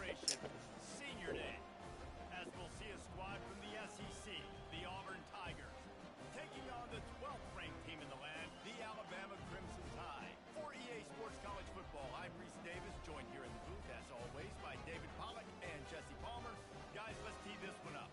celebration, Senior Day, as we'll see a squad from the SEC, the Auburn Tigers, taking on the 12th ranked team in the land, the Alabama Crimson Tide. For EA Sports College Football, I'm Reese Davis, joined here in the booth, as always, by David Pollack and Jesse Palmer. Guys, let's tee this one up.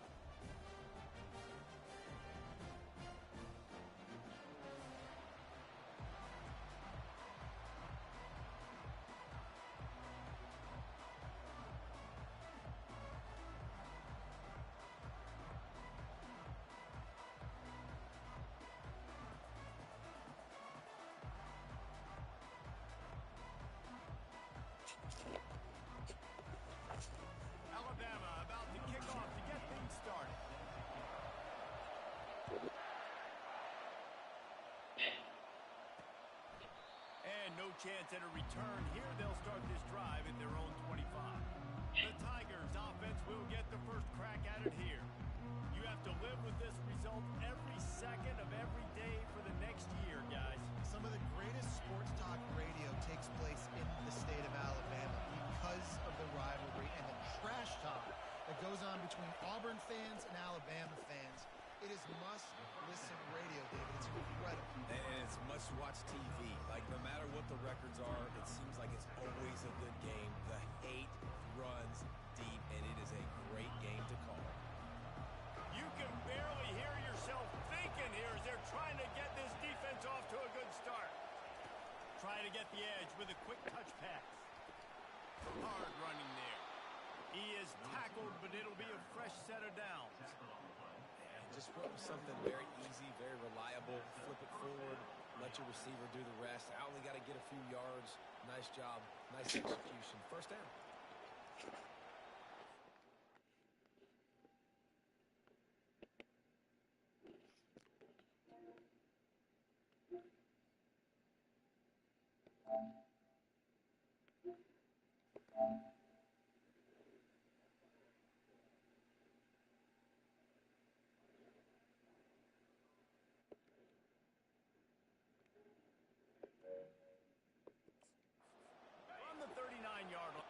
Alabama about to kick off to get things started. And no chance at a return here. They'll start this drive at their own 25. The Tigers offense will get the first crack at it here. You have to live with this result every second of every day for the next year, guys. Some of the greatest sports talk radio takes place in the state of Alabama because of the rivalry and the trash talk that goes on between Auburn fans and Alabama fans. It is must-listen radio, David. It's incredible. And it's must-watch TV. Like, no matter what the records are, it seems like it's always a good game. The hate runs deep, and it is a great game to call. You can barely hear yourself thinking here as they're trying to get this defense off to a good start. Trying to get the edge with a quick touch pass. Hard running there. He is tackled, but it'll be a fresh set of downs. And just run something very easy, very reliable. Flip it forward. Let your receiver do the rest. I only got to get a few yards. Nice job. Nice execution. First down. On the 39-yard line.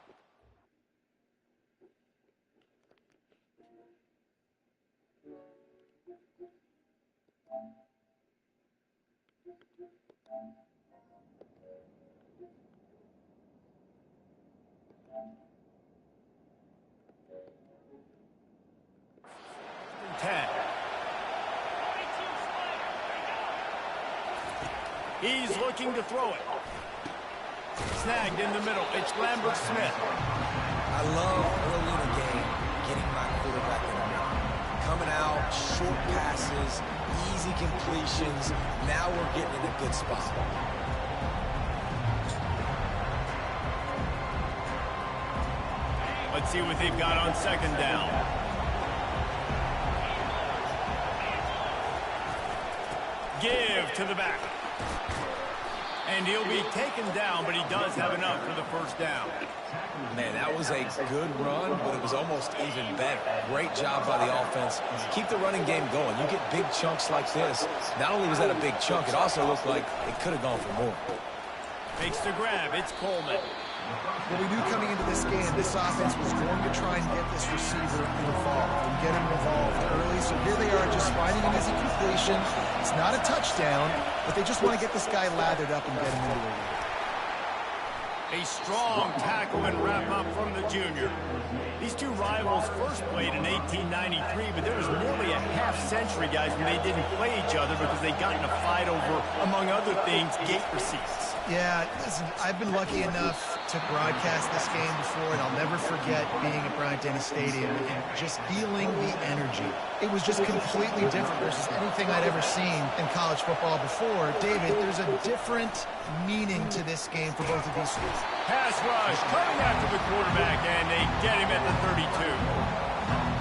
He's looking to throw it. Snagged in the middle. It's Lambert Smith. I love early in the game getting my quarterback in the middle. Coming out, short passes, easy completions. Now we're getting in a good spot. Let's see what they've got on second down. Give to the back. And he'll be taken down, but he does have enough for the first down. Man, that was a good run, but it was almost even better. Great job by the offense. Keep the running game going. You get big chunks like this. Not only was that a big chunk, it also looked like it could have gone for more. Makes the grab. It's Coleman. Well, we knew coming into this game, this offense was going to try and get this receiver involved and get him involved early. So here they are just finding an easy completion. It's not a touchdown, but they just want to get this guy lathered up and get him into the lead. A strong tackle and wrap-up from the junior. These two rivals first played in 1893, but there was nearly a half-century, guys, when they didn't play each other because they got in a fight over, among other things, gate receipts. Yeah, listen, I've been lucky enough to broadcast this game before, and I'll never forget being at Bryant-Denny Stadium and just feeling the energy. It was just completely different versus anything I'd ever seen in college football before. David, there's a different meaning to this game for both of these schools. Pass rush, coming after the quarterback, and they get him at the 32.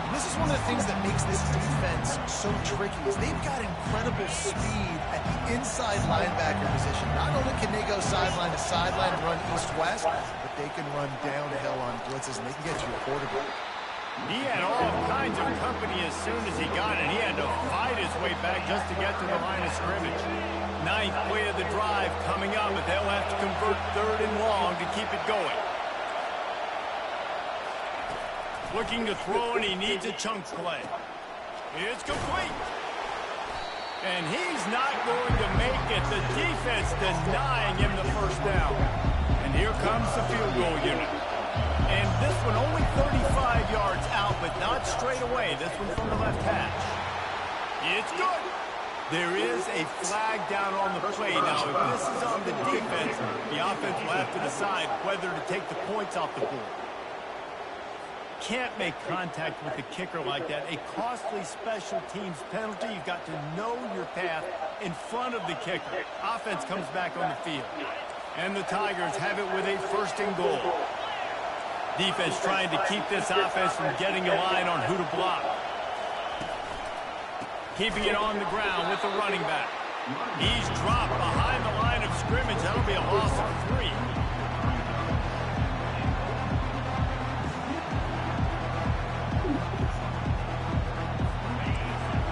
This is one of the things that makes this defense so tricky is they've got incredible speed at the inside linebacker position. Not only can they go sideline to sideline and run east-west, but they can run downhill on blitzes, and they can get to your quarterback. He had all kinds of company as soon as he got it. He had to fight his way back just to get to the line of scrimmage. Ninth play of the drive coming up, but they'll have to convert 3rd and long to keep it going. Looking to throw, and he needs a chunk play. It's complete. And he's not going to make it. The defense denying him the first down. And here comes the field goal unit. And this one only 35 yards out, but not straight away. This one from the left hash. It's good. There is a flag down on the play. Now, if this is on the defense, the offense will have to decide whether to take the points off the board. Can't make contact with the kicker like that. A costly special teams penalty. You've got to know your path in front of the kicker. Offense comes back on the field. And the Tigers have it with a 1st and goal. Defense trying to keep this offense from getting a line on who to block. Keeping it on the ground with the running back. He's dropped behind the line of scrimmage. That'll be a loss of 3.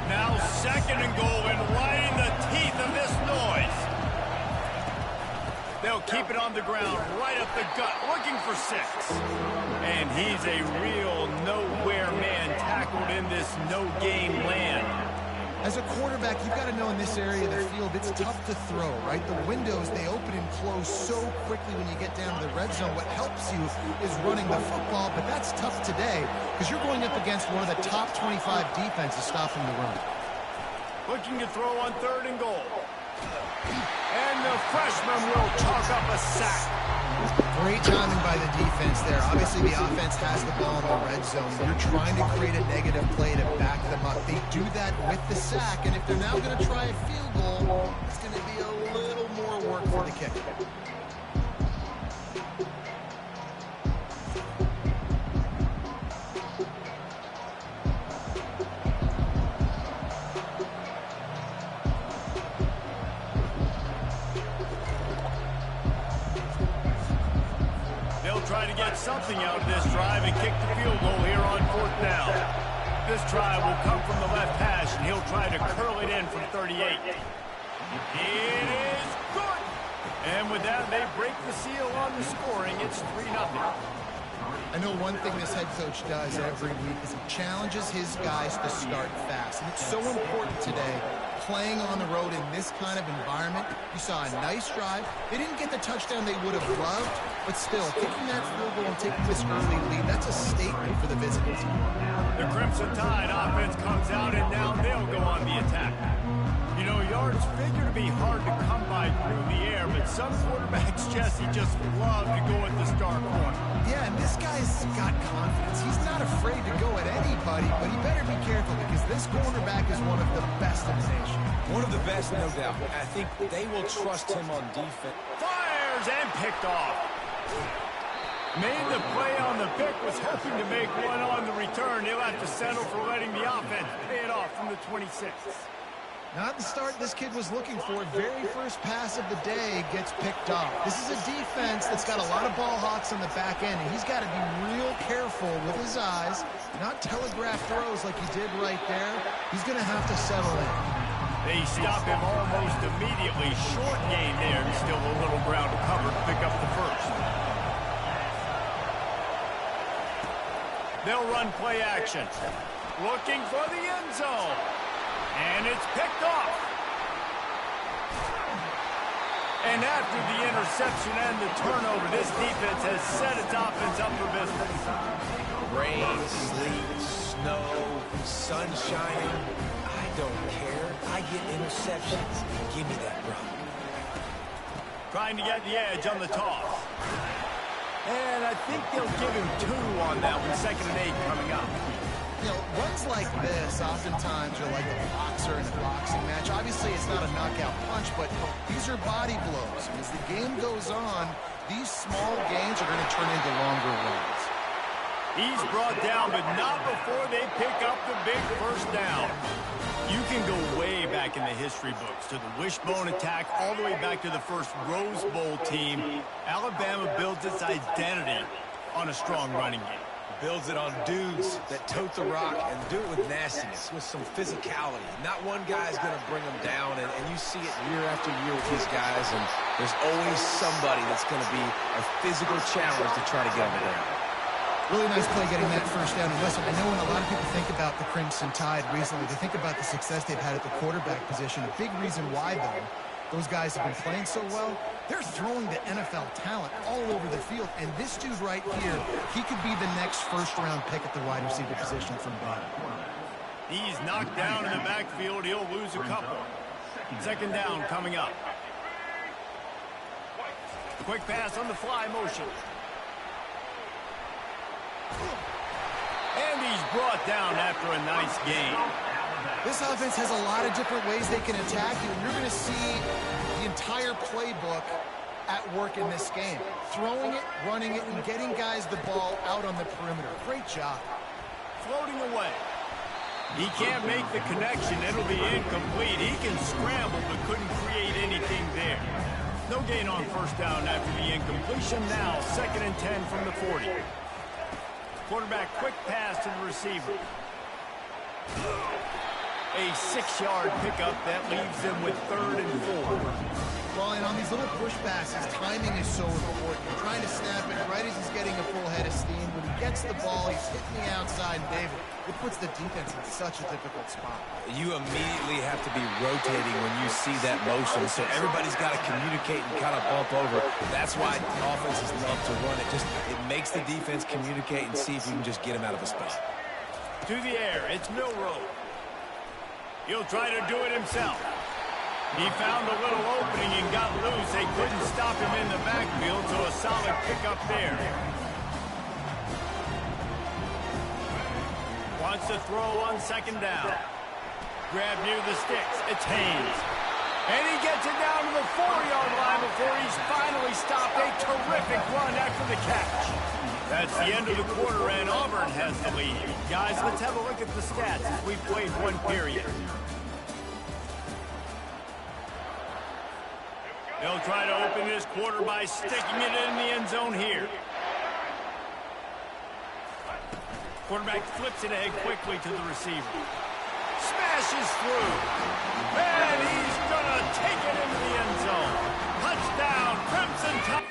Now 2nd and goal, and right in the teeth of this noise. They'll keep it on the ground, right up the gut, looking for 6. And he's a real nowhere man tackled in this no-game land. As a quarterback, you've got to know in this area of the field, it's tough to throw, right? The windows, they open and close so quickly when you get down to the red zone. What helps you is running the football, but that's tough today because you're going up against one of the top 25 defenses stopping the run. Looking to throw on 3rd and goal. And the freshman will chalk up a sack. Great timing by the defense there. Obviously, the offense has the ball in the red zone. You're trying to create a negative play to back them up. They do that with the sack, and if they're now going to try a field goal, it's going to be a little more work for the kicker. Try to get something out of this drive and kick the field goal here on 4th down. This try will come from the left hash, and he'll try to curl it in from 38. It is good. And with that, they break the seal on the scoring. It's 3-0. I know one thing this head coach does every week is he challenges his guys to start fast. And it's so important today, playing on the road in this kind of environment. You saw a nice drive. They didn't get the touchdown they would have loved, but still, kicking that field goal and taking this early lead, that's a statement for the visiting team. The Crimson Tide offense comes out, and now they'll go on the attack. You know, yards figure to be hard to come by through the air, but some quarterbacks, Jesse, just love to go at the star corner. Yeah, and this guy's got confidence. He's not afraid to go at anybody, but he better be careful because this cornerback is one of the best in the nation. One of the best, no doubt. I think they will trust him on defense. Fires and picked off. Made the play on the pick, was hoping to make one on the return. He'll have to settle for letting the offense pay it off from the 26. Not the start this kid was looking for. Very first pass of the day gets picked off. This is a defense that's got a lot of ball hawks on the back end, and he's got to be real careful with his eyes, not telegraph throws like he did right there. He's going to have to settle in. They stop him almost immediately. Short gain there, and still a little ground to cover to pick up the first. They'll run play action. Looking for the end zone. And it's picked off. And after the interception and the turnover, this defense has set its offense up for business. Rain, sleet, snow, sun shining. I don't care. I get interceptions. Give me that rock. Trying to get the edge on the toss. And I think they'll give him 2 on that one. 2nd and 8 coming up. You know, runs like this oftentimes are like a boxer in a boxing match. Obviously, it's not a knockout punch, but these are body blows. And as the game goes on, these small gains are going to turn into longer runs. He's brought down, but not before they pick up the big first down. You can go way back in the history books to the wishbone attack, all the way back to the first Rose Bowl team. Alabama builds its identity on a strong running game. Builds it on dudes that tote the rock and do it with nastiness, with some physicality. Not one guy's going to bring them down, and you see it year after year with these guys, and there's always somebody that's going to be a physical challenge to try to get on the ground. Really nice play getting that first down. And listen, I know when a lot of people think about the Crimson Tide recently, they think about the success they've had at the quarterback position. A big reason why, though, those guys have been playing so well, they're throwing the NFL talent all over the field. And this dude right here, he could be the next first-round pick at the wide receiver position from Bud. He's knocked down in the backfield. He'll lose a couple. Second down coming up. Quick pass on the fly motion. And he's brought down after a nice gain. This offense has a lot of different ways they can attack you, and you're going to see the entire playbook at work in this game. Throwing it, running it, and getting guys the ball out on the perimeter. Great job. Floating away. He can't make the connection. It'll be incomplete. He can scramble, but couldn't create anything there. No gain on first down after the incompletion. Now, 2nd and 10 from the 40. Quarterback quick pass to the receiver. A 6-yard pickup that leaves them with 3rd and 4. Well, and on these little push passes, timing is so important. You're trying to snap it right as he's getting a full head of steam. When he gets the ball, he's hitting the outside, and David, it puts the defense in such a difficult spot. You immediately have to be rotating when you see that motion, so everybody's got to communicate and kind of bump over. That's why offenses love to run it. It makes the defense communicate and see if you can just get him out of a spot. To the air, it's Milroe. He'll try to do it himself. He found a little opening and got loose. They couldn't stop him in the backfield, so a solid pickup there. Wants to throw on 2nd down. Grab near the sticks. It's Haynes. And he gets it down to the 4-yard line before he's finally stopped. A terrific run after the catch. That's the end of the quarter, and Auburn has the lead. Guys, let's have a look at the stats as we've played one period. They'll try to open this quarter by sticking it in the end zone here. Quarterback flips it ahead quickly to the receiver. Smashes through. And he's going to take it into the end zone. Touchdown, Crimson Tide.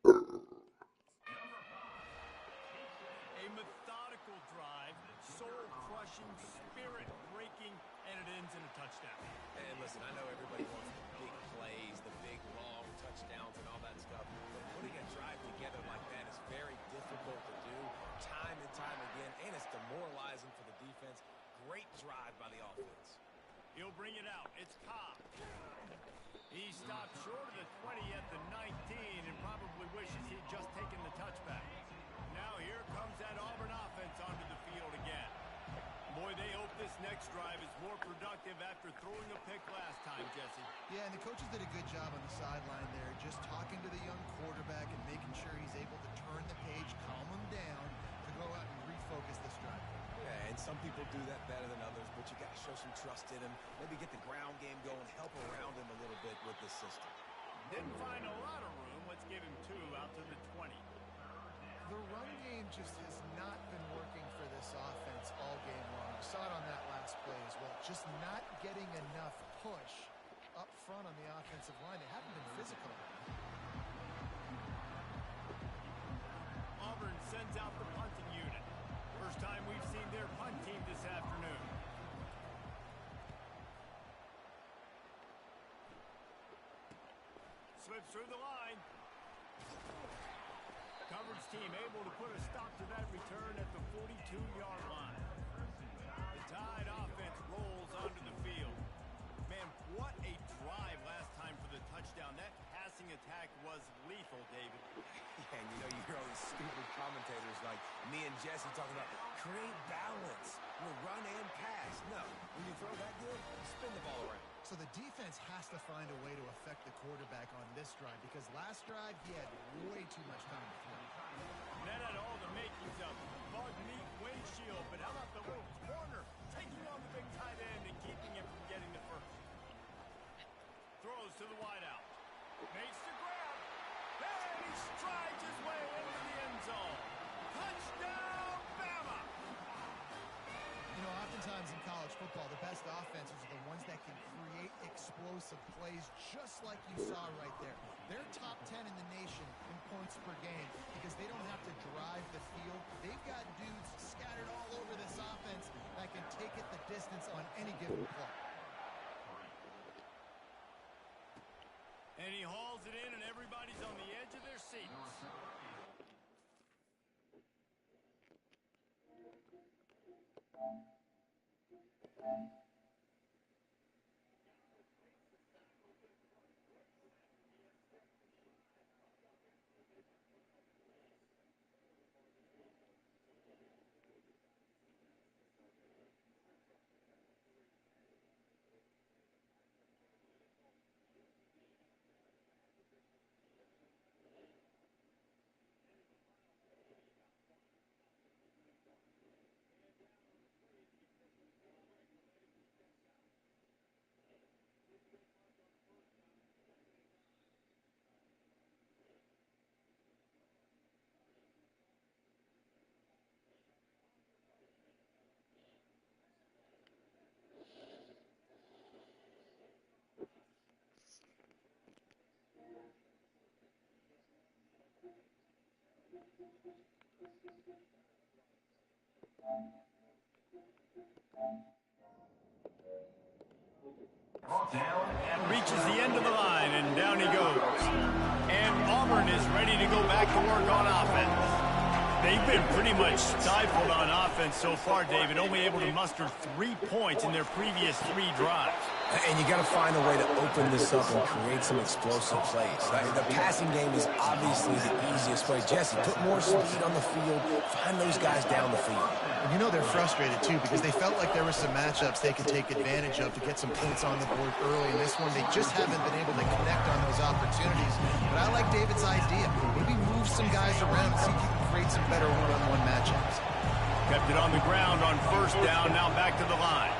A methodical drive, soul-crushing, spirit-breaking, and it ends in a touchdown. And listen, I know everybody wants the big plays, the big, long touchdowns and all that stuff, but putting a drive together like that is very difficult to do time and time again, and it's demoralizing for the defense. Great drive by the offense. He'll bring it out. It's Cobb. He stopped short of the 20 at the 19 and probably wishes he'd just taken the touchback. Now here comes that Auburn offense onto the field again. Boy, they hope this next drive is more productive after throwing a pick last time, Jesse. Yeah, and the coaches did a good job on the sideline there, just talking to the young quarterback and making sure he's able to turn the page, calm him down, to go out and refocus this drive. Yeah, and some people do that better than others, but you got to show some trust in him, maybe get the ground game going, help around him a little bit with this system. Didn't find a lot of room. Let's give him 2 out to the 20. The run game just has not been working for this offense all game long. You saw it on that last play as well. Just not getting enough push up front on the offensive line. They haven't been physical. Auburn sends out the punting unit. First time we've seen their punt team this afternoon. Slips through the line. Coverage team able to put a stop to that return at the 42-yard line. me and Jesse talking about create balance. Run and pass. No, when you throw that good, spin the ball around. So the defense has to find a way to affect the quarterback on this drive because last drive he had way too much time to throw. That had all the makings of bug meat windshield, but how about the little corner taking on the big tight end and keeping him from getting the first? Throws to the wideout. Makes the grab. And he strides his way into the end zone. Touchdown, Bama! You know, oftentimes in college football, the best offenses are the ones that can create explosive plays just like you saw right there. They're top 10 in the nation in points per game because they don't have to drive the field. They've got dudes scattered all over this offense that can take it the distance on any given play. And he hauls it in, and everybody's on the edge of their seats. Reaches the end of the line, and down he goes. And Auburn is ready to go back to work on offense. They've been pretty much stifled on offense so far, David, only able to muster 3 points in their previous 3 drives. And you got to find a way to open this up and create some explosive plays. The passing game is obviously the easiest way. Jesse, put more speed on the field. Find those guys down the field. And you know they're frustrated, too, because they felt like there were some matchups they could take advantage of to get some points on the board early. In this one, they just haven't been able to connect on those opportunities. But I like David's idea. Maybe move some guys around and see if you can create some better one-on-one matchups. Kept it on the ground on first down, now back to the line.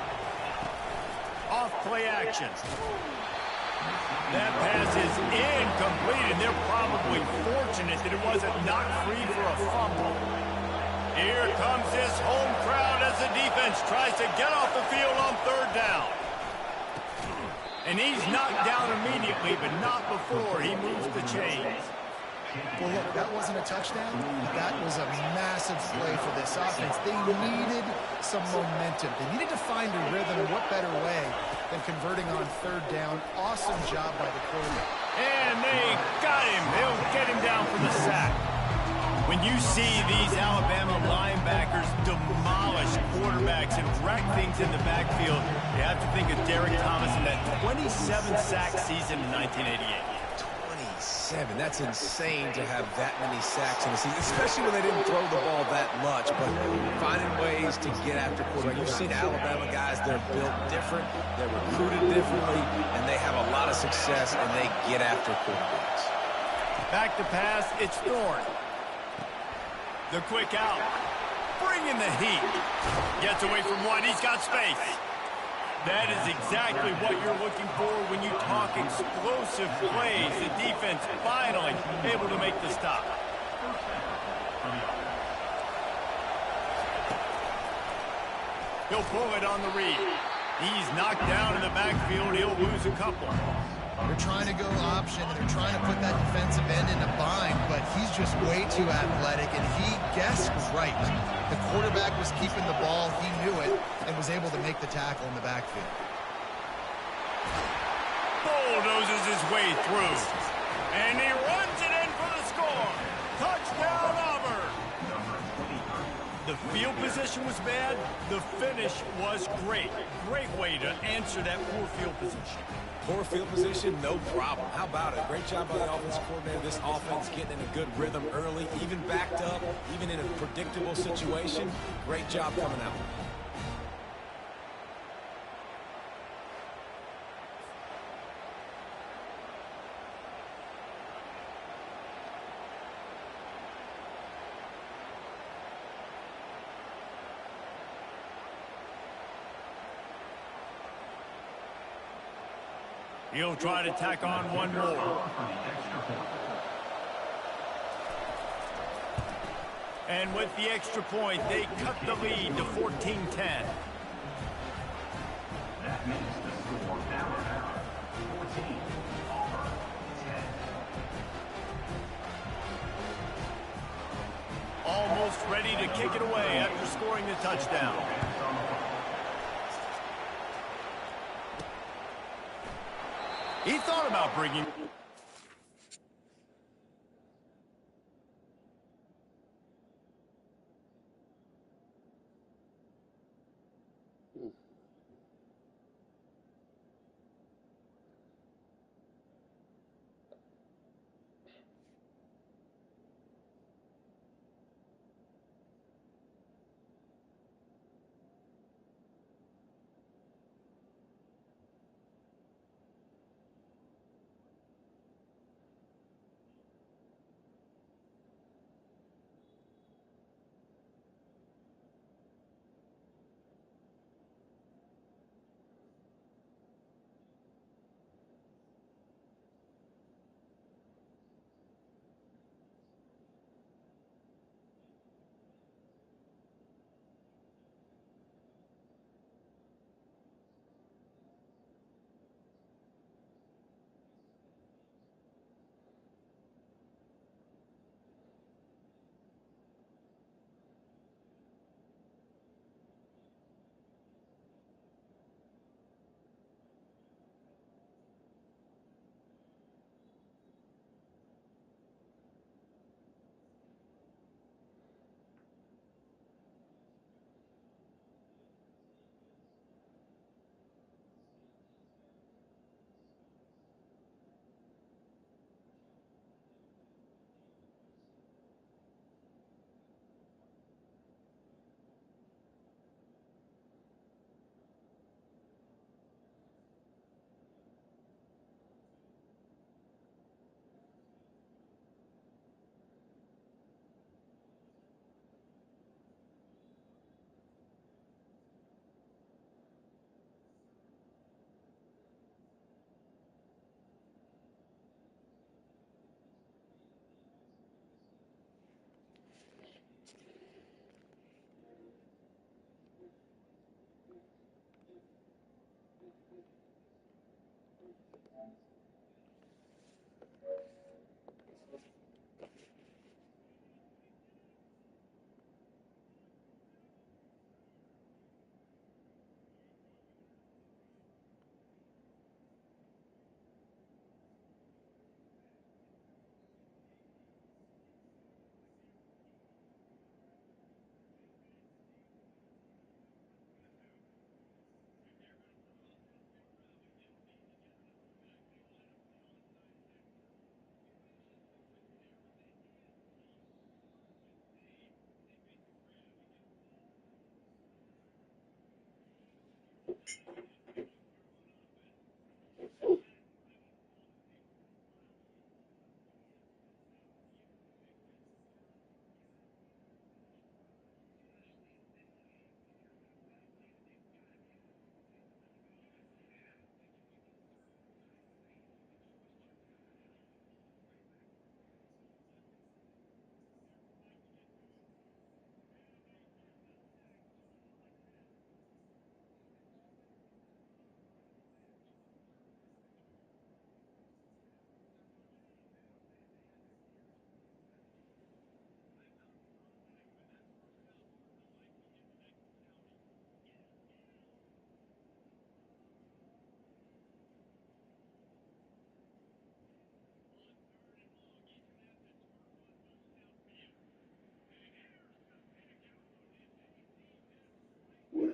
Off play action. That pass is incomplete, and they're probably fortunate that it wasn't knocked free for a fumble. Here comes this home crowd as the defense tries to get off the field on third down. And he's knocked down immediately, but not before he moves the chains. Well, look, that wasn't a touchdown. That was a massive play for this offense. They needed some momentum. They needed to find a rhythm, and what better way than converting on third down. Awesome job by the quarterback. And they got him. They'll get him down for the sack. When you see these Alabama linebackers demolish quarterbacks and wreck things in the backfield, you have to think of Derek Thomas in that 27-sack season in 1988. 27. That's insane to have that many sacks in a season, especially when they didn't throw the ball that much. But finding ways to get after quarterback. You've seen Alabama guys, they're built different, they're recruited differently, and they have a lot of success, and they get after quarterbacks. Back to pass, it's Thorne. The quick out. Bringing the heat. Gets away from one, he's got space. That is exactly what you're looking for when you talk explosive plays. The defense finally able to make the stop. He'll pull it on the read. He's knocked down in the backfield. He'll lose a couple. They're trying to go option, and they're trying to put that defensive end in a bind, but he's just way too athletic, and he guessed right. The quarterback was keeping the ball. He knew it and was able to make the tackle in the backfield. Bulldozes his way through, and he runs it in for the score. Touchdown, Auburn. The field position was bad. The finish was great. Great way to answer that poor field position. Poor field position, no problem. How about it? Great job by the offensive coordinator. This offense getting in a good rhythm early, even backed up, even in a predictable situation. Great job coming out. He'll try to tack on one more. And with the extra point, they cut the lead to 14-10. That makes the score Alabama 14, Auburn 10. Almost ready to kick it away after scoring the touchdown. He thought about bringing...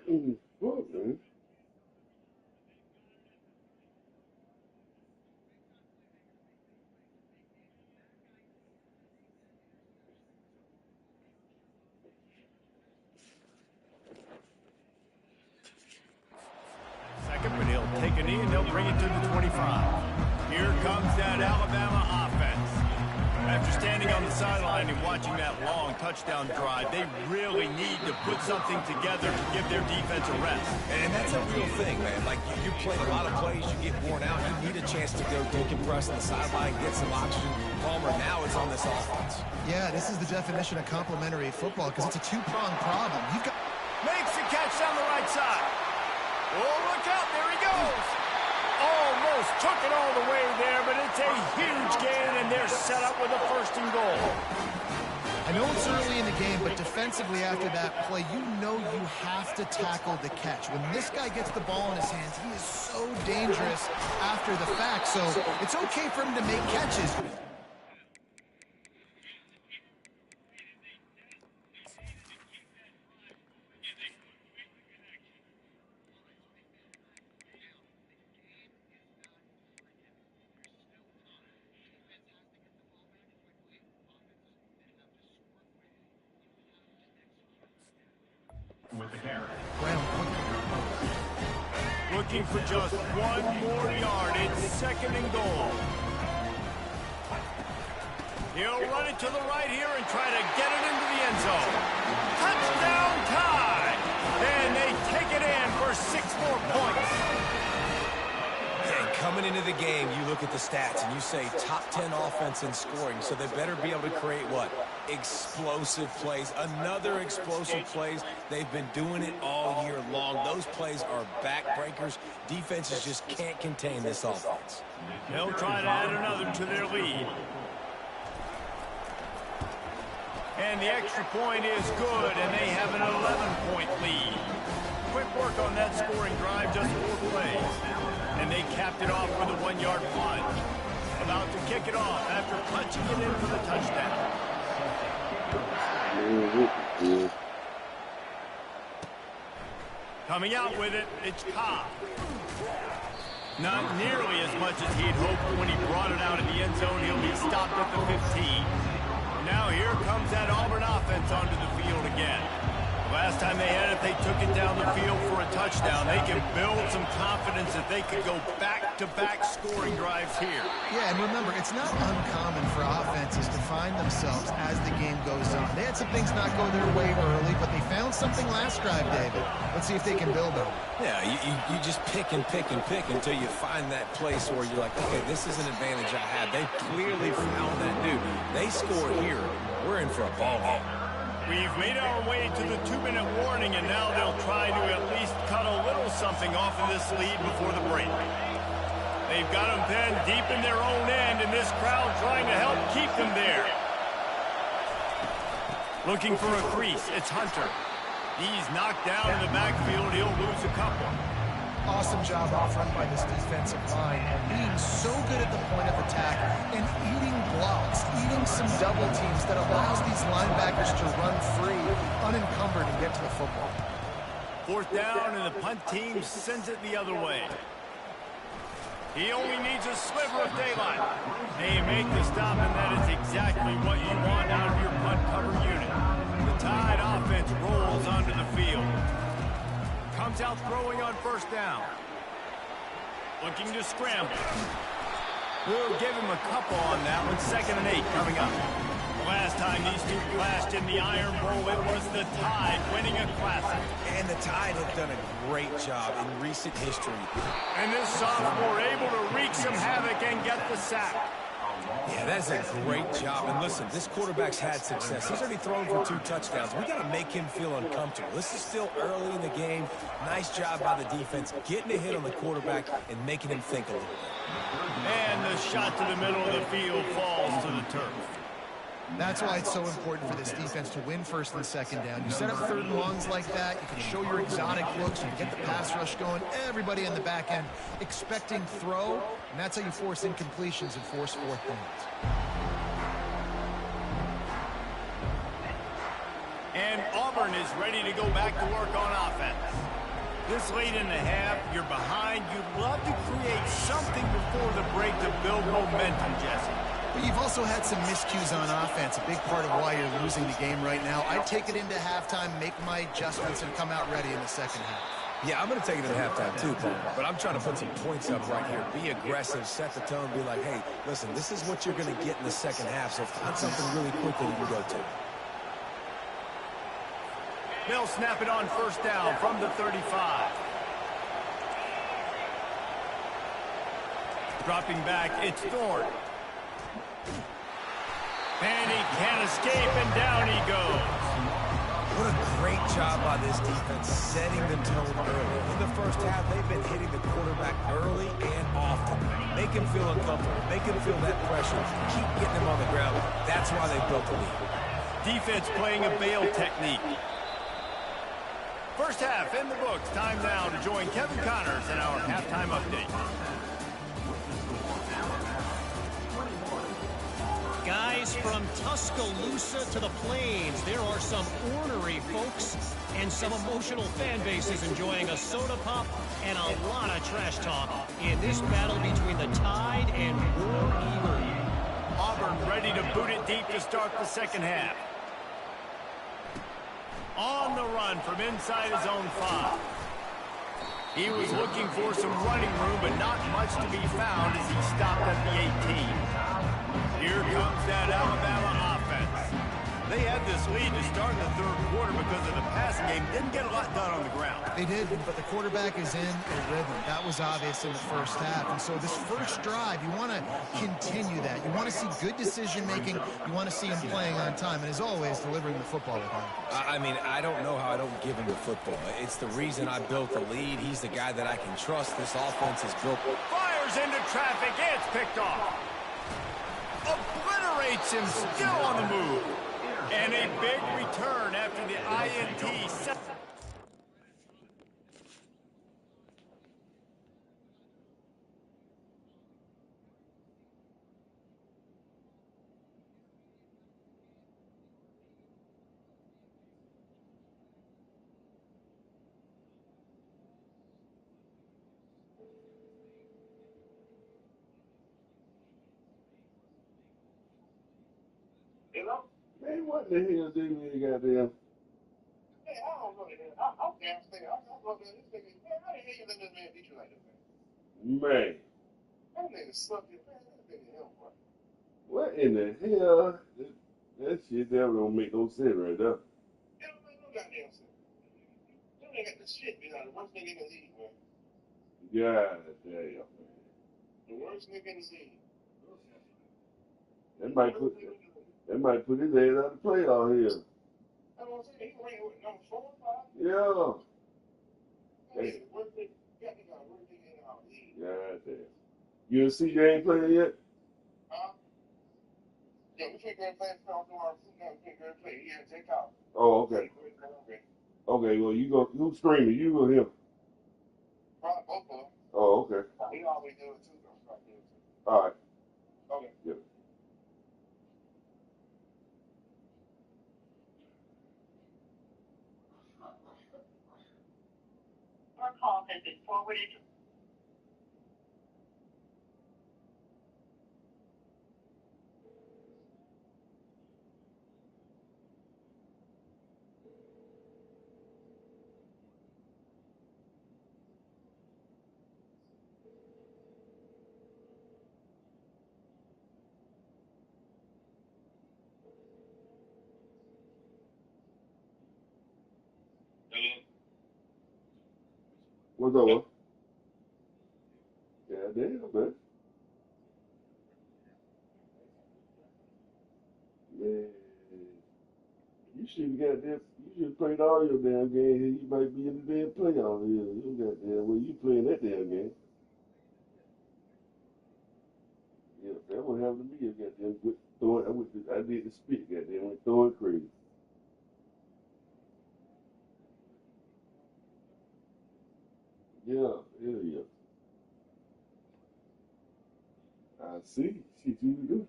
Second, but he'll take a knee and they'll bring it to the 25. Here comes that Alabama offense. After standing on the sideline and watching that long touchdown drive, they really need to put something together to give their defense a rest. And that's a real thing, man. Like, you play a lot of plays, you get worn out, you need a chance to go decompress on the sideline, get some oxygen. Palmer, now it's on this offense. Yeah, this is the definition of complementary football because it's a two-pronged problem. You've got... Makes the catch down the right side. Oh, look out, there he goes. Almost took it all the way there, but it's a huge gain, and they're set up with a first and goal. I know it's early in the game, but defensively after that play, you know you have to tackle the catch. When this guy gets the ball in his hands, he is so dangerous after the fact, so it's okay for him to make catches. With the carry. Looking for just one more yard. It's second and goal. He'll run it to the right here and try to get it into the end zone. Touchdown tie! And they take it in for 6 more points. And coming into the game, you look at the stats and you say top 10 offense in scoring, so they better be able to create what? Explosive plays. Another explosive plays. They've been doing it all year long. Those plays are backbreakers. Defenses just can't contain this offense. They'll try to add another to their lead. And the extra point is good, and they have an 11-point lead. Quick work on that scoring drive, just 4 plays. And they capped it off with a 1-yard plunge. About to kick it off after punching it in for the touchdown. Coming out with it, it's Cobb. Not nearly as much as he'd hoped when he brought it out in the end zone. He'll be stopped at the 15. Now here comes that Auburn offense onto the field again. Last time they had it, they took it down the field for a touchdown. They can build some confidence that they could go back-to-back scoring drives here. Yeah, and remember, it's not uncommon for offenses to find themselves as the game goes on. They had some things not go their way early, but they found something last drive, David. Let's see if they can build on it. Yeah, you just pick and pick and pick until you find that place where you're like, okay, this is an advantage I have. They clearly found that dude. They score here. We're in for a ball game. We've made our way to the 2-minute warning, and now they'll try to at least cut a little something off of this lead before the break. They've got them pinned deep in their own end, and this crowd trying to help keep them there. Looking for a crease, it's Hunter. He's knocked down in the backfield. He'll lose a couple. Awesome job off run by this defensive line, being so good at the point of attack and eating blocks, eating some double teams that allows these linebackers to run free, unencumbered, and get to the football. 4th down, and the punt team sends it the other way. He only needs a sliver of daylight. They make the stop, and that is exactly what you want out of your punt cover unit. The Tide offense rolls onto the field. Comes out throwing on 1st down. Looking to scramble. We'll give him a couple on that one. 2nd and 8 coming up. Last time these two clashed in the Iron Bowl, it was the Tide winning a Classic. And the Tide have done a great job in recent history. And this sophomore able to wreak some havoc and get the sack. Yeah, that's a great job. And listen, this quarterback's had success. He's already thrown for 2 touchdowns. We got to make him feel uncomfortable. This is still early in the game. Nice job by the defense, getting a hit on the quarterback and making him think a little bit. And the shot to the middle of the field falls to the turf. That's why it's so important for this defense to win 1st and 2nd down. You set up 3rd and longs like that, you can show your exotic looks, you can get the pass rush going, everybody in the back end expecting throw, and that's how you force incompletions and force 4th downs. And Auburn is ready to go back to work on offense. This late in the half, you're behind. You'd love to create something before the break to build momentum, Jesse. But you've also had some miscues on offense, a big part of why you're losing the game right now. I'd take it into halftime, make my adjustments, and come out ready in the second half. Yeah, I'm going to take it at halftime too, Paul. But I'm trying to put some points up right here. Be aggressive, set the tone, be like, hey, listen, this is what you're going to get in the second half, so find something really quick that you can go to. They'll snap it on first down from the 35. Dropping back, it's Thorne. And he can't escape, and down he goes. What a great job by this defense setting the tone early. In the first half, they've been hitting the quarterback early and often. Make him feel uncomfortable. Make him feel that pressure. Keep getting him on the ground. That's why they built the lead. Defense playing a bail technique. First half in the books. Time now to join Kevin Connors in our halftime update. Guys, from Tuscaloosa to the Plains, there are some ornery folks and some emotional fan bases enjoying a soda pop and a lot of trash talk in this battle between the Tide and War Eagle. Auburn ready to boot it deep to start the second half. On the run from inside his own 5. He was looking for some running room, but not much to be found as he stopped at the 18. Here comes that Alabama offense. They had this lead to start in the third quarter because of the passing game. Didn't get a lot done on the ground. They did, but the quarterback is in a rhythm. That was obvious in the first half. And so this first drive, you want to continue that. You want to see good decision-making. You want to see him playing on time. And as always, delivering the football with confidence. I mean, I don't know how I don't give him the football. It's the reason I built the lead. He's the guy that I can trust. This offense is built. Fires into traffic. It's picked off. Obliterates him, still on the move. And a big return after the INT. You know? Man, what the hell do you goddamn? Hey, I don't know. I'm damn sick. I'm going to this nigga. Man, how the hell you let this man beat you like that, man? Man. That nigga sucked it, man. That nigga hell, boy. What in the hell? That shit that don't make no sense right there. It don't make no goddamn sense. That nigga got the shit beat out of the worst nigga in the league, man. God damn, man. The worst nigga in the league. That might put his head out of play out here. That's what I'm saying. He ran with number 4 or 5. Yeah. Hey. God damn. UNC ain't playing yet? Huh? Yeah, we can't go play for our football. We can't go play. He had to take out. Oh, okay. Okay, well, who's streaming? You or him? Probably both of them. Oh, okay. We always do it too, though. All right. Okay. Yeah. Your call has been forwarded. What's up? Yeah, damn, man. Man, you should have played all your damn game here. You might be in the damn playoff here. You goddamn, well, you playing that damn game. Yeah, that what happened to me. Goddamn, I did the spit, goddamn, went throwing crazy. Yeah, yeah. I see. Shit you do.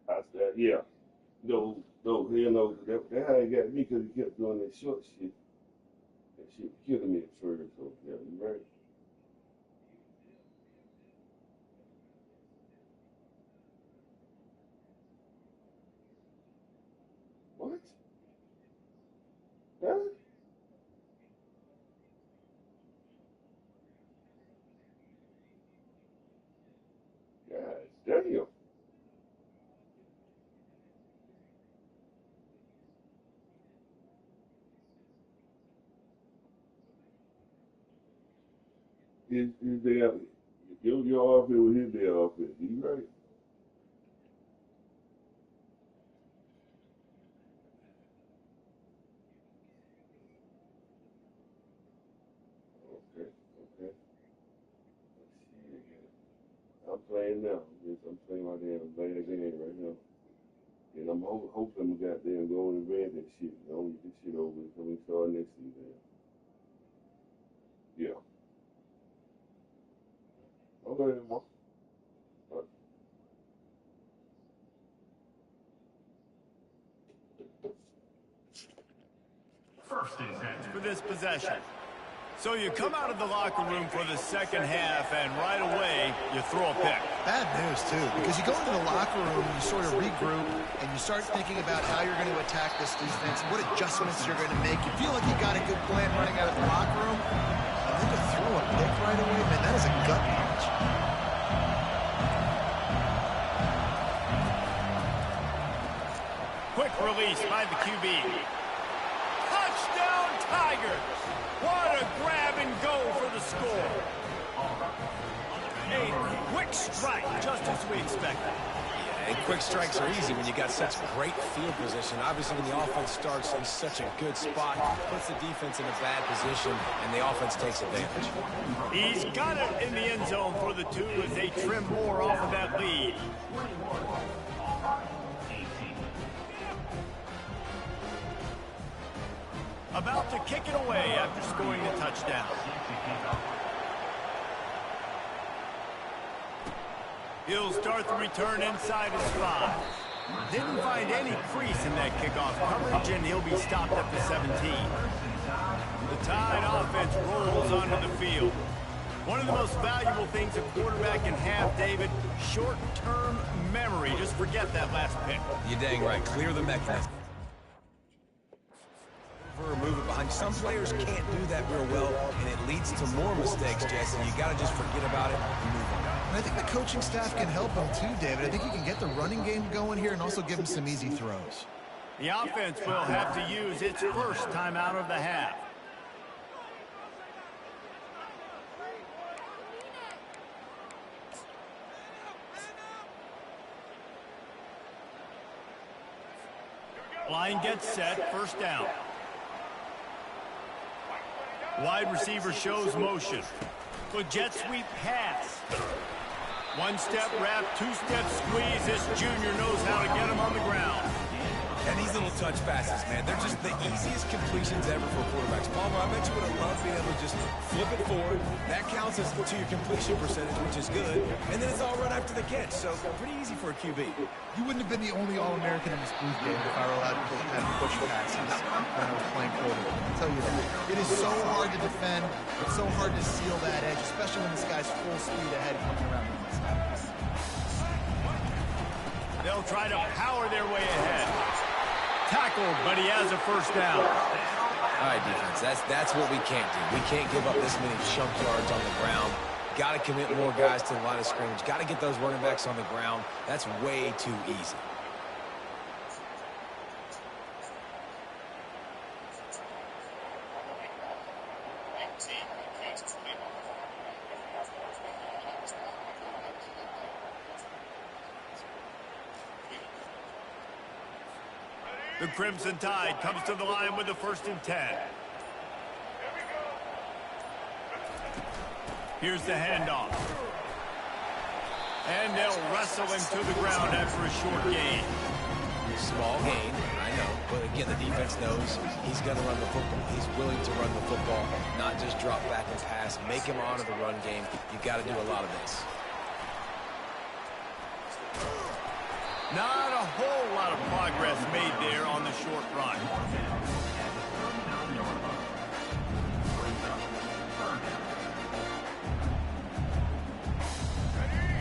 I said, yeah. No, hell no. That's how he got me because he kept doing that short shit. That shit killing me at first. So, yeah, you right. What? Huh? God damn. His day off. Your offense was his day offense. You right. Okay, okay. Let's see again. I'm playing now. Yes, I'm playing my damn bad game right now. And I'm hoping I'm goddamn going and read that shit. You know, get this shit over with. So we start next season. Yeah. Okay, man. First and 10. For this possession. So you come out of the locker room for the second half, and right away, you throw a pick. Bad news, too, because you go into the locker room and you sort of regroup and you start thinking about how you're going to attack this defense, what adjustments you're going to make. You feel like you got a good plan running out of the locker room, and then to throw a pick right away, man, that is a gut punch. Quick release by the QB. Touchdown, Tigers! What a grab and go for the score. A quick strike, just as we expected. Yeah, and quick strikes are easy when you got such great field position. Obviously, when the offense starts in such a good spot, puts the defense in a bad position, and the offense takes advantage. He's got it in the end zone for the two as they trim more off of that lead. About to kick it away after scoring the touchdown. He'll start the return inside his 5. Didn't find any crease in that kickoff coverage, and he'll be stopped at the 17. The Tide offense rolls onto the field. One of the most valuable things a quarterback can have, David, short-term memory. Just forget that last pick. You're dang right. Clear the mechanism. Or move it behind. Some players can't do that real well, and it leads to more mistakes, Jesse. You got to just forget about it and move on. And I think the coaching staff can help him too, David. I think he can get the running game going here and also give him some easy throws. The offense will have to use its first timeout of the half. Line gets set, first down. Wide receiver shows motion. The jet sweep pass. One-step wrap, two-step squeeze. This junior knows how to get him on the ground. And these little touch passes, man, they're just the easiest completions ever for quarterbacks. Palmer, I bet you would have loved being able to just flip it forward. That counts as to your completion percentage, which is good. And then it's all run after the catch, so pretty easy for a QB. You wouldn't have been the only All-American in this booth game if I were allowed to have push passes when I was playing quarterback. I'll tell you that. It is so hard to defend. It's so hard to seal that edge, especially when this guy's full speed ahead coming around the inside. They'll try to power their way ahead. Tackled, but he has a first down. All right, defense, that's what we can't do. We can't give up this many chunk yards on the ground. Got to commit more guys to the line of scrimmage. Got to get those running backs on the ground. That's way too easy. The Crimson Tide comes to the line with the 1st and 10. Here's the handoff. And they'll wrestle him to the ground after a short gain. Small gain, I know. But again, the defense knows he's going to run the football. He's willing to run the football, not just drop back and pass. Make him honor the run game. You've got to do a lot of this. Not a whole lot of progress made there on the short run.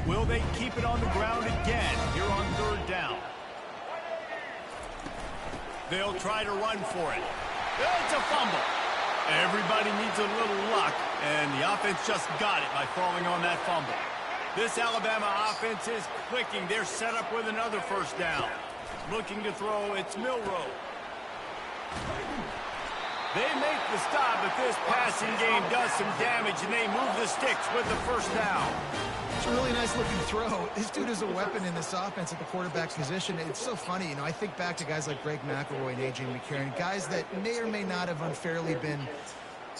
Will they keep it on the ground again here on 3rd down? They'll try to run for it. It's a fumble. Everybody needs a little luck, and the offense just got it by falling on that fumble. This Alabama offense is clicking. They're set up with another 1st down. Looking to throw, it's Milroe. They make the stop, but this passing game does some damage, and they move the sticks with the 1st down. It's a really nice looking throw. This dude is a weapon in this offense at the quarterback position. It's so funny, you know, I think back to guys like Greg McElroy and A.J. McCarron, guys that may or may not have unfairly been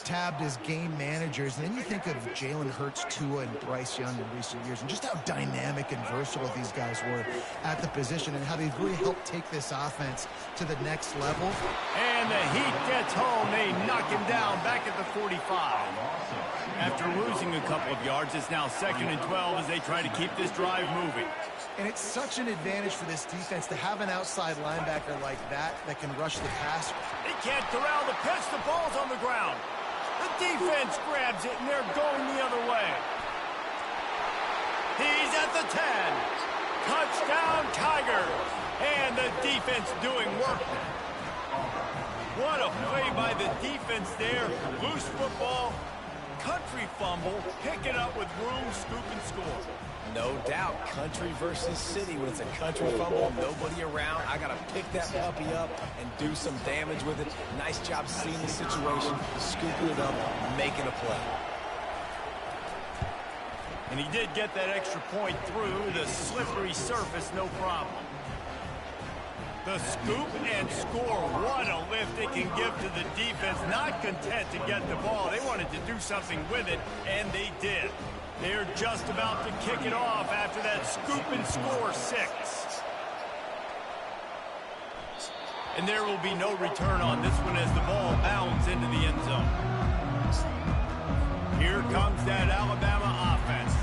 tabbed as game managers, and then you think of Jalen Hurts, Tua, and Bryce Young in recent years, and just how dynamic and versatile these guys were at the position, and how they've really helped take this offense to the next level. And the Heat gets home. They knock him down back at the 45. After losing a couple of yards, it's now 2nd and 12 as they try to keep this drive moving. And it's such an advantage for this defense to have an outside linebacker like that can rush the passer. They can't corral the pitch. The ball's on the ground. The defense grabs it, and they're going the other way. He's at the 10. Touchdown, Tigers. And the defense doing work. What a play by the defense there. Loose football, country fumble, pick it up with room, scoop, and score. No doubt, country versus city. When it's a country fumble, nobody around, I got to pick that puppy up and do some damage with it. Nice job seeing the situation, scooping it up, making a play. And he did get that extra point through the slippery surface, no problem. The scoop and score. What a lift it can give to the defense. Not content to get the ball. They wanted to do something with it, and they did. They're just about to kick it off after that scoop and score 6. And there will be no return on this one as the ball bounds into the end zone. Here comes that Alabama offense.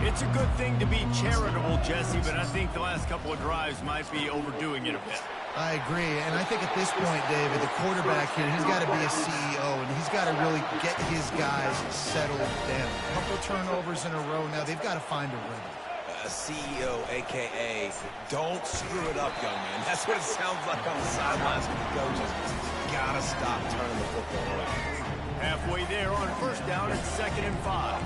It's a good thing to be charitable, Jesse, but I think the last couple of drives might be overdoing it a bit. I agree, and I think at this point, David, the quarterback here, he's got to be a CEO, and he's got to really get his guys settled down. A couple turnovers in a row now. They've got to find a rhythm. A CEO, a.k.a. don't screw it up, young man. That's what it sounds like on the sidelines with the coaches. Got to stop turning the football over. Halfway there on 1st down and 2nd and 5.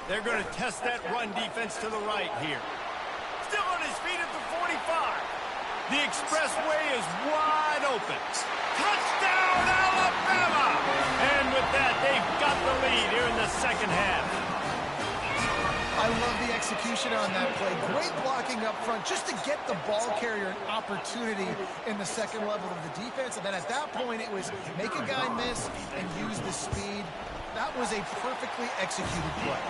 They're going to test that run defense to the right here. Still on his feet at the 45. The expressway is wide open. Touchdown, Alabama! And with that, they've got the lead here in the 2nd half. I love the execution on that play. Great blocking up front just to get the ball carrier an opportunity in the 2nd level of the defense. And then at that point, it was make a guy miss and use the speed. That was a perfectly executed play.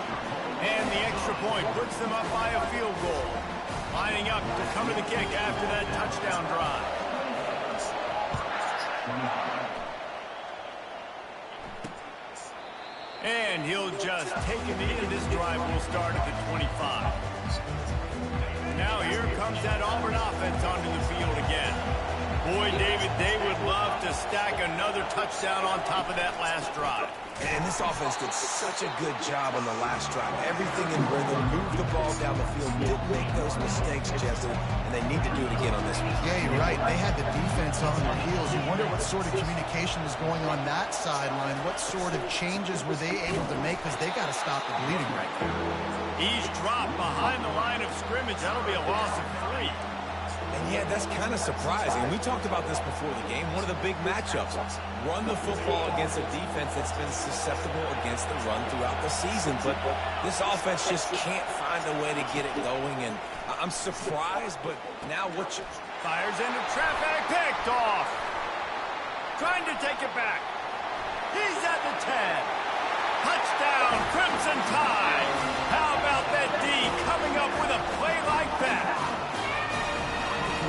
And the extra point puts them up by a field goal. Lining up to cover the kick after that touchdown drive. And he'll just take it in. This drive will start at the 25. Now here comes that Auburn offense onto the field again. Boy, David, they would love to stack another touchdown on top of that last drive. And this offense did such a good job on the last drive. Everything in rhythm, moved the ball down the field, didn't make those mistakes, Jesse, and they need to do it again on this one. Yeah, you're right. They had the defense on their heels. You wonder what sort of communication is going on that sideline. What sort of changes were they able to make, because they got to stop the bleeding right now. He's dropped behind the line of scrimmage. That'll be a loss of 3. And yeah, that's kind of surprising. We talked about this before the game. One of the big matchups. Run the football against a defense that's been susceptible against the run throughout the season. But this offense just can't find a way to get it going. And I'm surprised, but now what you... Fires into traffic, picked off. Trying to take it back. He's at the 10. Touchdown, Crimson Tide. How about that D coming up with a play like that?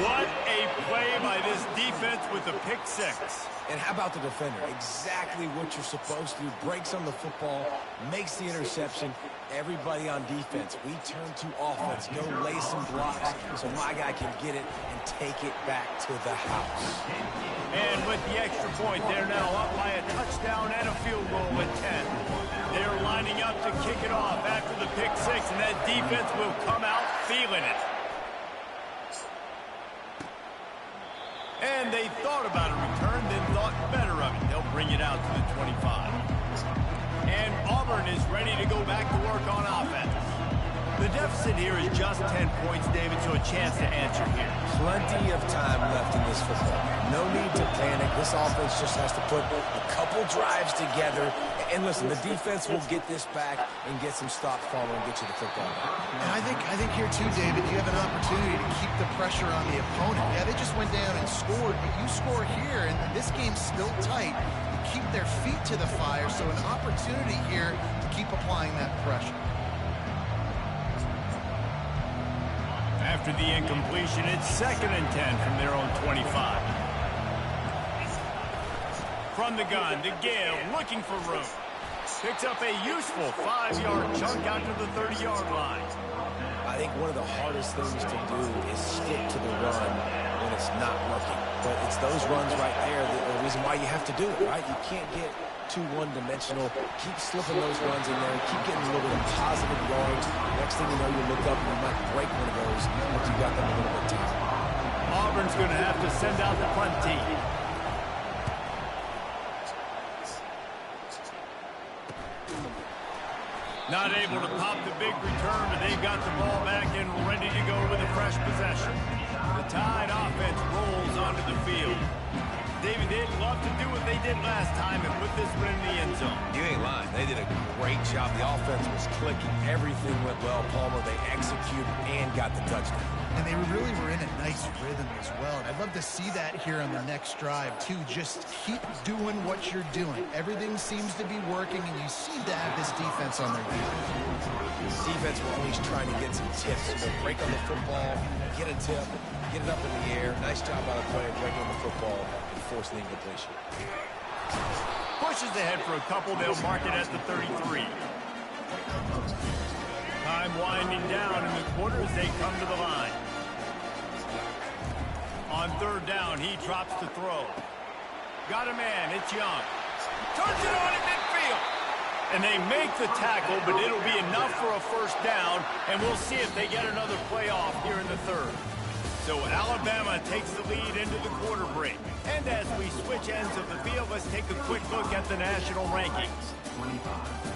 What a play by this defense with the pick six. And how about the defender? Exactly what you're supposed to do. Breaks on the football, makes the interception. Everybody on defense, we turn to offense. Go lay some blocks so my guy can get it and take it back to the house. And with the extra point, they're now up by a touchdown and a field goal at 10. They're lining up to kick it off after the pick six, and that defense will come out feeling it. And they thought about a return, then thought better of it. They'll bring it out to the 25. And Auburn is ready to go back to work on offense. The deficit here is just 10 points, David, so a chance to answer here. Plenty of time left in this football. No need to panic. This offense just has to put a couple drives together. And listen, the defense will get this back and get some stops following and get you the football back. And I think here too, David, you have an opportunity to keep the pressure on the opponent. Yeah, they just went down and scored, but you score here, and this game's still tight. You keep their feet to the fire, so an opportunity here to keep applying that pressure. After the incompletion, it's 2nd and 10 from their own 25. From the gun, DeGale looking for room. Picks up a useful 5-yard chunk out to the 30-yard line. I think one of the hardest things to do is stick to the run when it's not working. But it's those runs right there that are the reason why you have to do it, right? You can't get too one-dimensional. Keep slipping those runs in there. Keep getting a little bit of positive yards. Next thing you know, you look up and you might break one of those once you got them a little bit tight. Auburn's going to have to send out the punt team. Not able to pop the big return, but they've got the ball back and ready to go with a fresh possession. The Tide offense rolls onto the field. David, they'd love to do what they did last time and put this one in the end zone. You ain't lying. They did a great job. The offense was clicking. Everything went well. Palmer, they executed and got the touchdown. And they really were in a nice rhythm as well. And I'd love to see that here on the next drive, too. Just keep doing what you're doing. Everything seems to be working, and you seem to have this defense on their heels. Defense will always trying to get some tips. So break on the football, get a tip, get it up in the air. Nice job by the player breaking on the football and forcing the incompletion. Pushes ahead for a couple. They'll mark it at the 33. Time winding down in the quarter as they come to the line. On 3rd down, he drops to throw. Got a man, it's Young. Turns it on at midfield. And they make the tackle, but it'll be enough for a 1st down, and we'll see if they get another play off here in the 3rd. So Alabama takes the lead into the quarter break. And as we switch ends of the field, let's take a quick look at the national rankings. 25.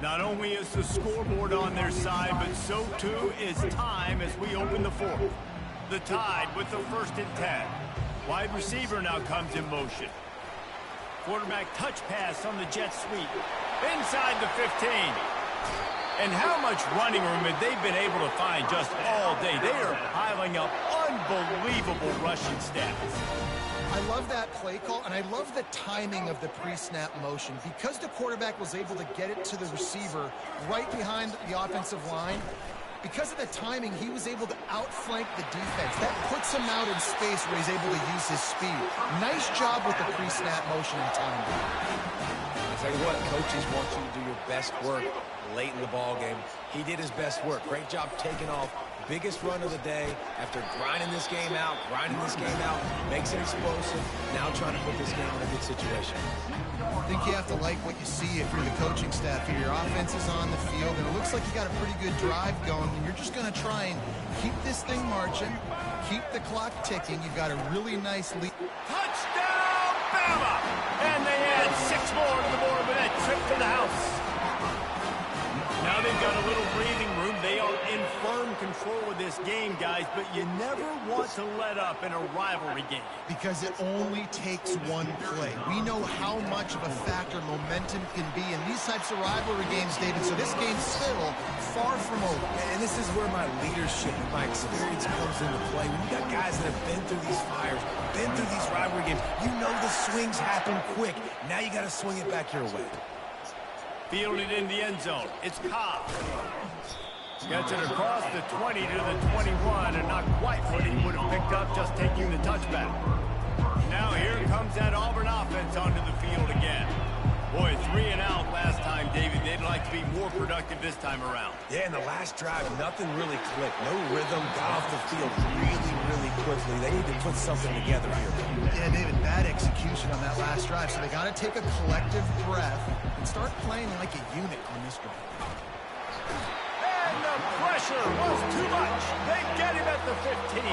Not only is the scoreboard on their side, but so too is time as we open the 4th. The Tide with the 1st and 10. Wide receiver now comes in motion. Quarterback touch pass on the jet sweep. Inside the 15. And how much running room have they been able to find just all day? They are piling up unbelievable rushing stats. I love that play call, and I love the timing of the pre-snap motion. Because the quarterback was able to get it to the receiver right behind the offensive line, because of the timing, he was able to outflank the defense. That puts him out in space where he's able to use his speed. Nice job with the pre-snap motion and timing. I'll tell you what, coaches want you to do your best work late in the ball game. He did his best work. Great job taking off. Biggest run of the day after grinding this game out, makes it explosive, now trying to put this game in a good situation. I think you have to like what you see if you're the coaching staff here. Your offense is on the field, and it looks like you got a pretty good drive going, and you're just going to try and keep this thing marching, keep the clock ticking. You've got a really nice lead. Touchdown, Bama! And they add 6 more to the board with that trip to the house. Now they've got a little breathing room. They are in firm control of this game, guys, but you never want to let up in a rivalry game. Because it only takes one play. We know how much of a factor momentum can be in these types of rivalry games, David, so this game's still far from over. And this is where my leadership and my experience comes into play. When you got guys that have been through these fires, been through these rivalry games, you know the swings happen quick. Now you got to swing it back your way. Fielded in the end zone. It's Cobb. Gets it across the 20 to the 21, and not quite what he would have picked up just taking the touchback. Now here comes that Auburn offense onto the field again. Boy, 3 and out last time, David. They'd like to be more productive this time around. Yeah, in the last drive, nothing really clicked. No rhythm, got off the field really quickly. They need to put something together here. Yeah, David, bad execution on that last drive, so they got to take a collective breath and start playing like a unit on this drive. And the pressure was too much. They get him at the 15.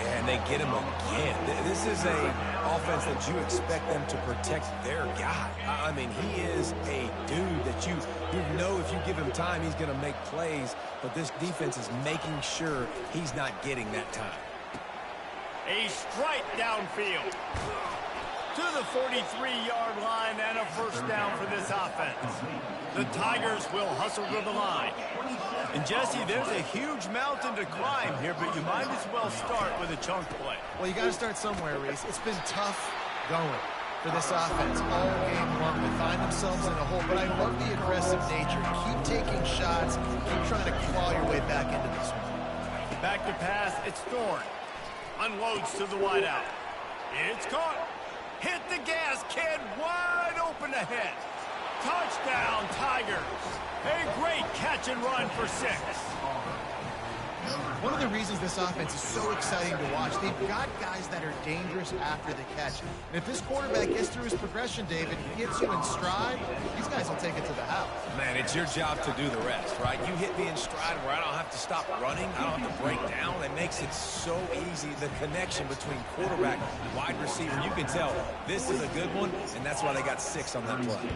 Yeah, and they get him again. This is a offense that you expect them to protect their guy. I mean, he is a dude that you know if you give him time, he's going to make plays, but this defense is making sure he's not getting that time. A strike downfield to the 43-yard line and a first down for this offense. The Tigers will hustle to the line. And, Jesse, there's a huge mountain to climb here, but you might as well start with a chunk play. Well, you got to start somewhere, Reese. It's been tough going for this offense all game long. They find themselves in a hole, but I love the aggressive nature. Keep taking shots. Keep trying to claw your way back into this one. Back to pass. It's Thorne. Unloads to the wideout. It's caught. Hit the gas, kid. Wide open ahead. Touchdown, Tigers. A great catch and run for 6. One of the reasons this offense is so exciting to watch, they've got guys that are dangerous after the catch. And if this quarterback gets through his progression, David, gets you in stride, these guys will take it to the house. Man, it's your job to do the rest, right? You hit me in stride where I don't have to stop running. I don't have to break down. It makes it so easy, the connection between quarterback and wide receiver. You can tell this is a good one, and that's why they got 6 on that play.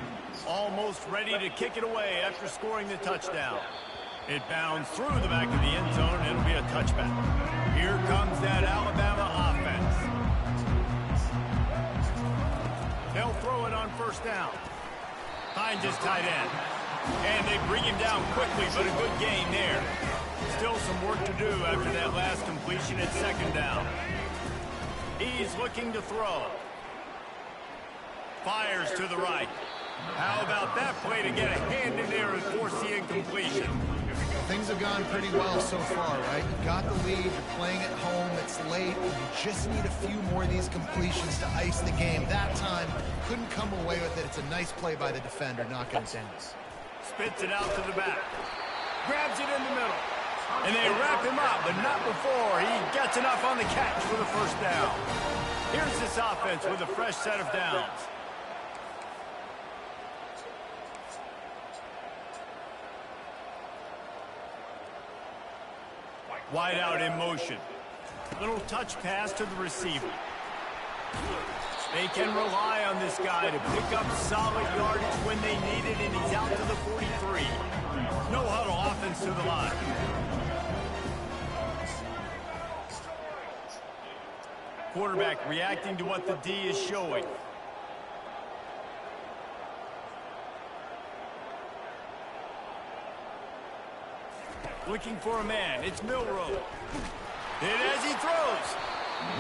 Almost ready to kick it away after scoring the touchdown. It bounds through the back of the end zone, and it'll be a touchback. Here comes that Alabama offense. They'll throw it on first down. Finds his tight end. And they bring him down quickly, but a good gain there. Still some work to do after that last completion at second down. He's looking to throw. Fires to the right. How about that play to get a hand in there and force the incompletion? Things have gone pretty well so far, right? You've got the lead, you're playing at home, it's late, and you just need a few more of these completions to ice the game. That time, couldn't come away with it. It's a nice play by the defender, knocking it down. Spits it out to the back. Grabs it in the middle. And they wrap him up, but not before he gets enough on the catch for the first down. Here's this offense with a fresh set of downs. Wide out in motion. Little touch pass to the receiver. They can rely on this guy to pick up solid yardage when they need it, and he's out to the 43. No huddle offense to the line. Quarterback reacting to what the D is showing. Looking for a man. It's Milroe. And as he throws,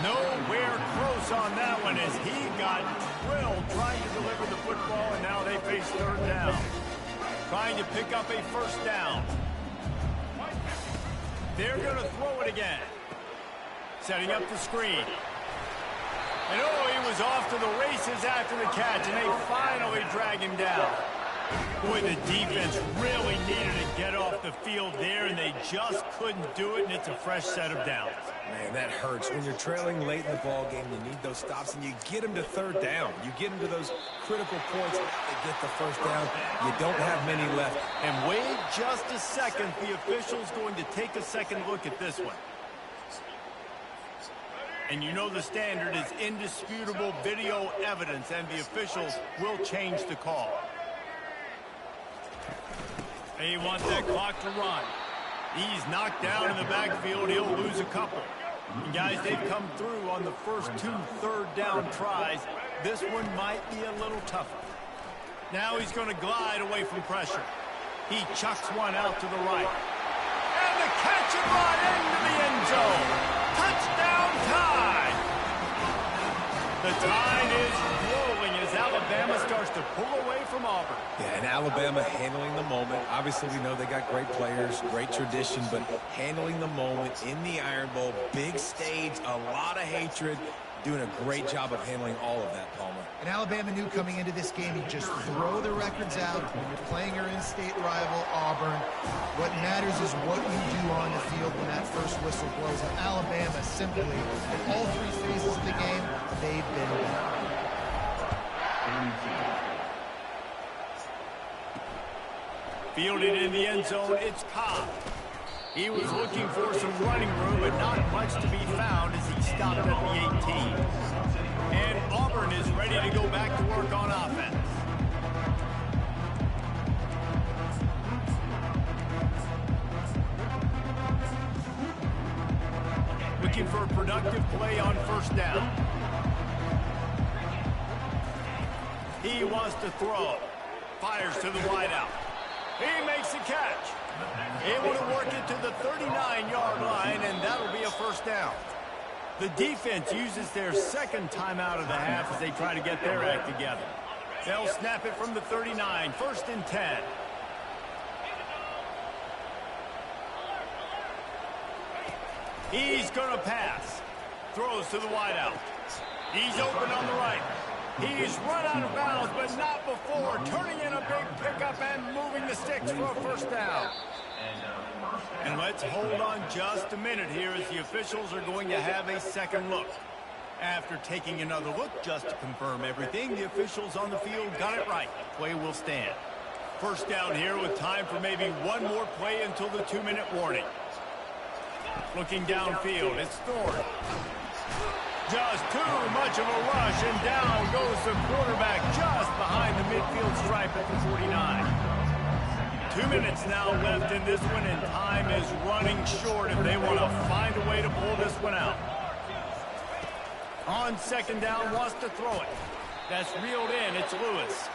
nowhere close on that one as he got drilled trying to deliver the football, and now they face third down. Trying to pick up a first down. They're going to throw it again. Setting up the screen. And oh, he was off to the races after the catch, and they finally drag him down. Boy, the defense really needed to get off the field there, and they just couldn't do it, and it's a fresh set of downs. Man, that hurts. When you're trailing late in the ball game, you need those stops, and you get them to third down. You get them to those critical points, they get the first down. You don't have many left. And wait just a second. The official's going to take a second look at this one. And you know the standard is indisputable video evidence, and the officials will change the call. They want that clock to run. He's knocked down in the backfield. He'll lose a couple. And guys, they've come through on the first 2 third down tries. This one might be a little tougher. Now he's going to glide away from pressure. He chucks one out to the right. And the catch and run into the end zone. Touchdown Tide. The tide is rolling as as Alabama starts to pull away from Auburn. Yeah, and Alabama handling the moment. Obviously, we know they got great players, great tradition, but handling the moment in the Iron Bowl, big stage, a lot of hatred, doing a great job of handling all of that, Palmer. And Alabama knew coming into this game, you just throw the records out when you're playing your in-state rival, Auburn. What matters is what you do on the field when that first whistle blows. And Alabama simply, in all three phases of the game, they've been better. Fielded in the end zone, it's Cobb. He was looking for some running room, but not much to be found as he stopped at the 18. And Auburn is ready to go back to work on offense. Looking for a productive play on first down. He wants to throw. Fires to the wideout. He makes the catch. Able to work it to the 39-yard line, and that'll be a first down. The defense uses their second timeout of the half as they try to get their act together. They'll snap it from the 39, 1st and 10. He's going to pass. Throws to the wideout. He's open on the right. He's run out of bounds, but not before turning in a big pickup and moving the sticks for a first down. And let's hold on just a minute here as the officials are going to have a second look. After taking another look just to confirm everything, the officials on the field got it right. Play will stand. First down here with time for maybe one more play until the 2-minute warning. Looking downfield, it's Thorne. Just too much of a rush, and down goes the quarterback just behind the midfield stripe at the 49. 2 minutes now left in this one, and time is running short if they want to find a way to pull this one out. On second down, wants to throw it. That's reeled in, it's Lewis.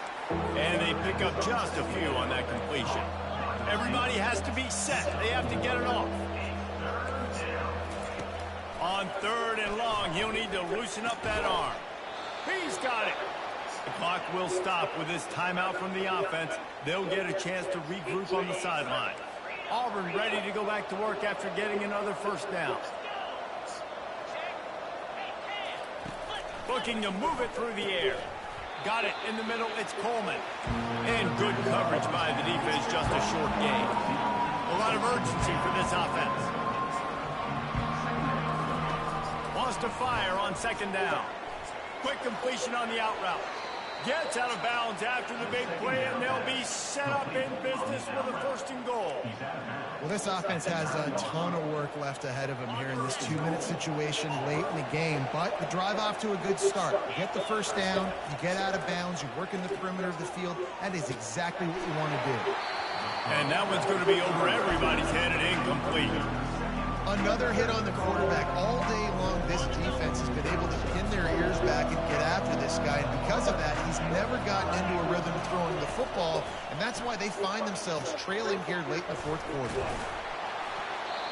And they pick up just a few on that completion. Everybody has to be set. They have to get it off. On 3rd and long, he'll need to loosen up that arm. He's got it. The clock will stop with this timeout from the offense. They'll get a chance to regroup on the sideline. Auburn ready to go back to work after getting another first down. Looking to move it through the air. Got it in the middle, it's Coleman. And good coverage by the defense, just a short gain. A lot of urgency for this offense. Wants to fire on second down. Quick completion on the out route. Gets out of bounds after the big play, and they'll be set up in business with a 1st and goal. Well, this offense has a ton of work left ahead of them here in this 2-minute situation late in the game, but the drive off to a good start. You get the first down, you get out of bounds, you work in the perimeter of the field. That is exactly what you want to do. And that one's going to be over everybody's head and incomplete. Another hit on the quarterback. All day long, this defense has been able to pin their ears back and get after this guy. And because of that, he's never gotten into a rhythm throwing the football. And that's why they find themselves trailing here late in the 4th quarter.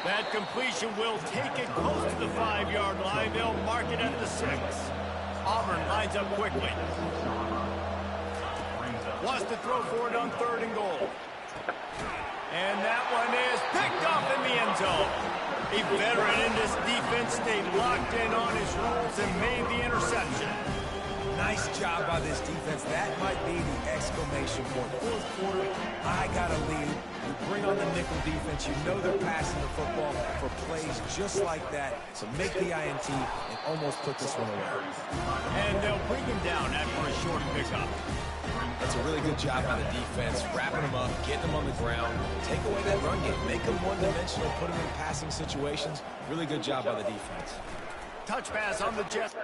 That completion will take it close to the 5-yard line. They'll mark it at the 6. Auburn lines up quickly. Wants to throw for it on 3rd and goal. And that one is picked off in the end zone. A veteran in this defense stayed locked in on his rules and made the interception. Nice job by this defense. That might be the exclamation point. 4th quarter, I got a lead. You bring on the nickel defense. You know they're passing the football for plays just like that. So make the INT and almost put this one away. And they'll bring him down after a short pickup. That's a really good job by the defense, wrapping them up, getting them on the ground, take away that run game, make them one-dimensional, put them in passing situations. Really good job by the defense. Touch pass on the Jets.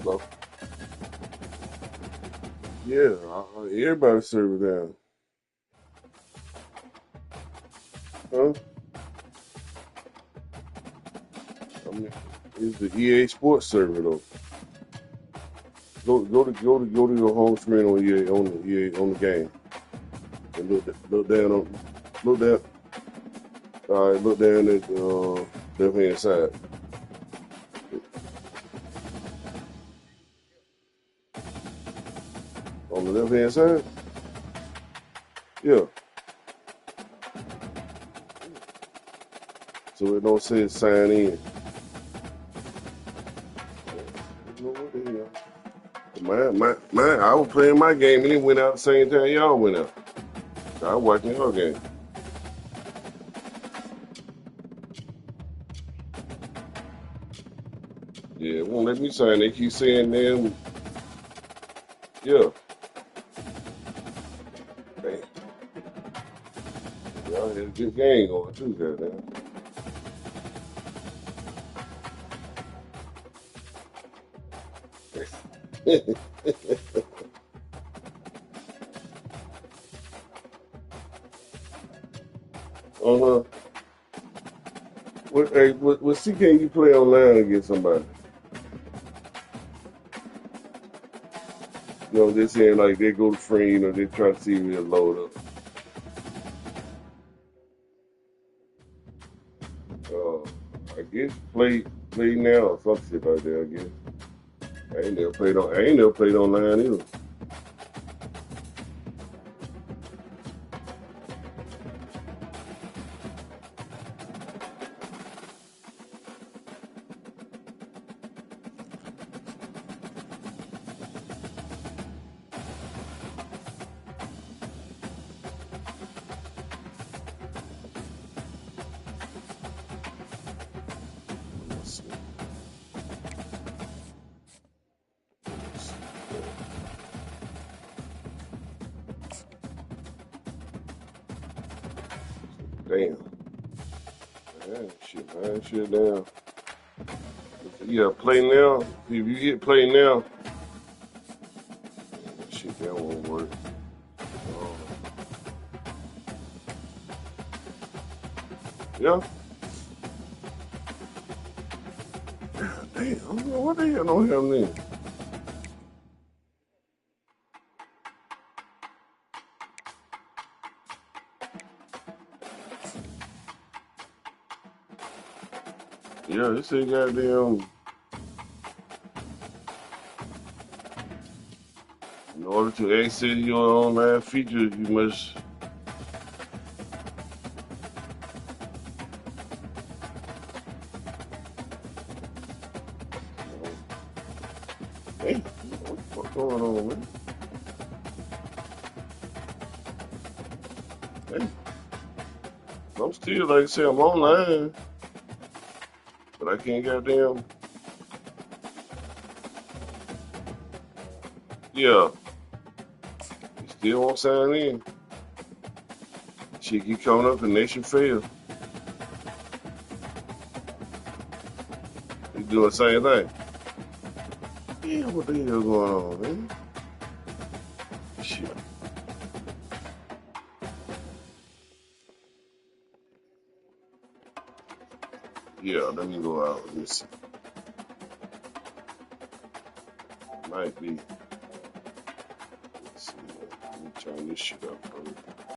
Hello? Yeah, everybody serving down. Huh? I mean, it's the EA Sports server though. Go to your home screen on the game and look down. All right, look down at the left hand side. On the left hand side, yeah. So it don't say sign in. Mine, I was playing my game and it went out the same time y'all went out. I was watching your game. Yeah, it won't let me sign. They keep saying them. Yeah. Damn. Y'all had a good game going too, goddamn. Uh-huh. What CK you play online against somebody? You know, they're saying like they go to free, you know, they try to see if they'll load up. I guess play now or some shit like that, I guess. I ain't never played online either. Damn. Shit down. Yeah, play now. If you hit play now, shit, that won't work. Yeah. Damn, what the hell don't have then? Yeah, this is goddamn. In order to access your online features, you must. Hey, what the fuck going on, man? Hey, I'm still, like I said, I'm online, but I can't goddamn. Yeah. You still won't sign in. Shit keep coming up, connection failed. You doing the same thing. Yeah, what the hell going on, man? Shit. Yeah, let me go out. Let me see. Might be. Let's see. Let me turn this shit up.